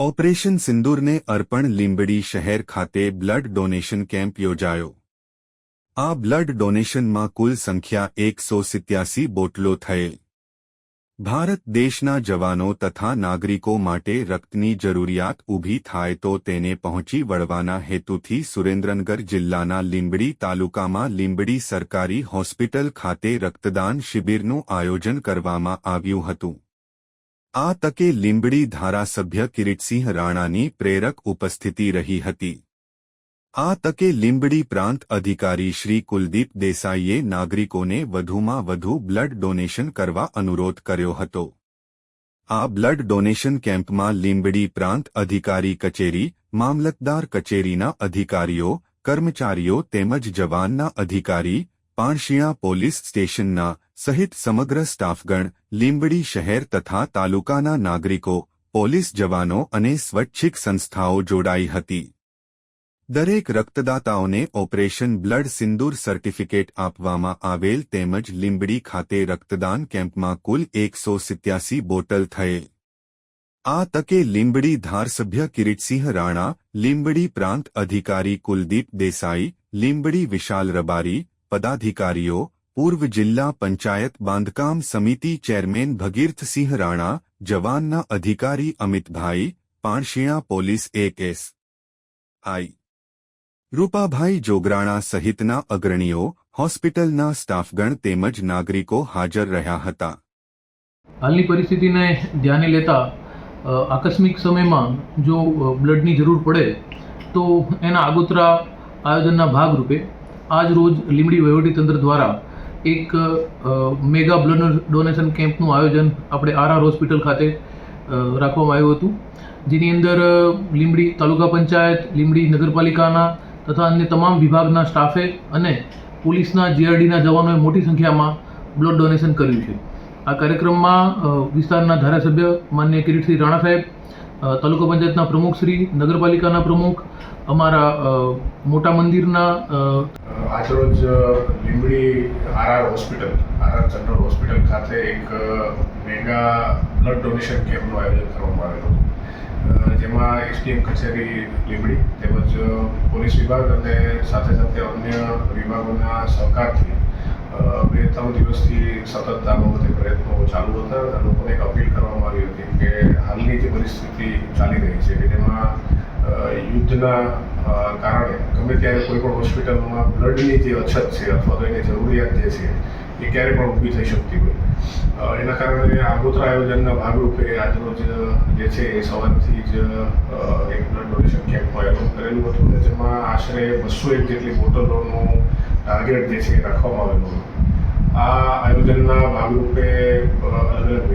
Operation સિંદૂરને અર્પણ લીંબડી શહેર ખાતે બ્લડ ડોનેશન કેમ્પ યોજાયો। આ બ્લડ ડોનેશનમાં કુલ સંખ્યા 187 બોટલો થયેલ। ભારત દેશના જવાનો તથા નાગરિકો માટે રક્તની જરૂરિયાત ઊભી થાય તો તેને પહોંચી વળવાના હેતુથી સુરેન્દ્રનગર જિલ્લાના લીંબડી તાલુકામાં લીંબડી સરકારી હોસ્પિટલ ખાતે રક્તદાન શિબિરનું આયોજન કરવામાં આવ્યું હતું। આ તકે લીંબડી ધારાસભ્ય કિરીટસિંહ રાણાની પ્રેરક ઉપસ્થિતિ રહી હતી। આ તકે લીંબડી પ્રાંત અધિકારી શ્રી કુલદીપ દેસાઈએ નાગરિકોને વધુમાં વધુ બ્લડ ડોનેશન કરવા અનુરોધ કર્યો હતો। આ બ્લડ ડોનેશન કેમ્પમાં લીંબડી પ્રાંત અધિકારી કચેરી, મામલતદાર કચેરીના અધિકારીઓ, કર્મચારીઓ તેમજ જવાનના અધિકારી, પાણશીણા પોલીસ સ્ટેશનના સહિત સમગ્ર સ્ટાફગણ, લીંબડી શહેર તથા તાલુકાના નાગરિકો, પોલીસ જવાનો અને સ્વૈચ્છિક સંસ્થાઓ જોડાઈ હતી। દરેક રક્તદાતાઓને ઓપરેશન બ્લડ સિંદૂર સર્ટિફિકેટ આપવામાં આવેલ તેમજ લીંબડી ખાતે રક્તદાન કેમ્પમાં કુલ 187 બોટલ થયેલ। આ તકે લીંબડી ધારાસભ્ય કિરીટસિંહ રાણા, લીંબડી પ્રાંત અધિકારી કુલદીપ દેસાઈ, લીંબડી વિશાલ રબારી, પદાધિકારીઓ, પૂર્વ જિલ્લા પંચાયત બાંધકામ સમિતિ ચેરમેન ભગીરથસિંહ રાણા, જવાનના અધિકારી અમિતભાઈ, પાણશીણા પોલીસ એએસઆઈ રૂપાભાઈ જોગરાણા સહિતના અગ્રણીઓ, હોસ્પિટલના સ્ટાફગણ તેમજ નાગરિકો હાજર રહ્યા હતા। હાલની પરિસ્થિતિને ધ્યાને લેતા આકસ્મિક સમયમાં જો બ્લડની જરૂર પડે તો એના આગોતરા આયોજનના ભાગરૂપે આજ રોજ લીંબડી વહીવટીતંત્ર દ્વારા એક મેગા બ્લડ ડોનેશન કેમ્પનું આયોજન આપણે આરઆર હોસ્પિટલ ખાતે રાખવામાં આવ્યું હતું, જેની અંદર લીંબડી તાલુકા પંચાયત, લીંબડી નગરપાલિકાના તથા અન્ય તમામ વિભાગના સ્ટાફે અને પોલીસના જીઆરડીના જવાનોએ મોટી સંખ્યામાં બ્લડ ડોનેશન કર્યું છે। આ કાર્યક્રમમાં વિસ્તારના ધારાસભ્ય માનનીય કિરીટસિંહ રાણા સાહેબ, તાલુકા પંચાયતના પ્રમુખશ્રી, નગરપાલિકાના પ્રમુખ, અમારા મોટા મંદિરના આજરોજ લીંબડી આરઆર જનરલ હોસ્પિટલ ખાતે એક મેગા બ્લડ ડોનેશન કેમ્પનું આયોજન કરવામાં આવેલું હતું, જેમાં એસડીએમ કચેરી લીંબડી તેમજ પોલીસ વિભાગ અને સાથે સાથે અન્ય વિભાગોના સહકારથી 2-3 દિવસથી સતત આ બાબતે પ્રયત્નો ચાલુ હતા અને લોકોને એક અપીલ કરવામાં આવી હતી કે હાલની જે પરિસ્થિતિ ચાલી રહી છે કે જેમાં યુદ્ધના કારણે ગમે ત્યારે કોઈ પણ હોસ્પિટલમાં બ્લડની જે અછત છે અથવા તો એની જરૂરિયાત જે છે એ ક્યારે પણ ઊભી થઈ શકતી હોય। એના કારણે આગોતરા આયોજનના ભાગરૂપે આજરોજ જે છે એ સવારથી જ એક બ્લડ ડોનેશન કેમ્પનું આયોજન કરેલું હતું, જેમાં આશરે 201 જેટલી બોટલોનું ટાર્ગેટ જે છે એ રાખવામાં આવેલું હતું। આ આયોજનના ભાગરૂપે અલગ અલગ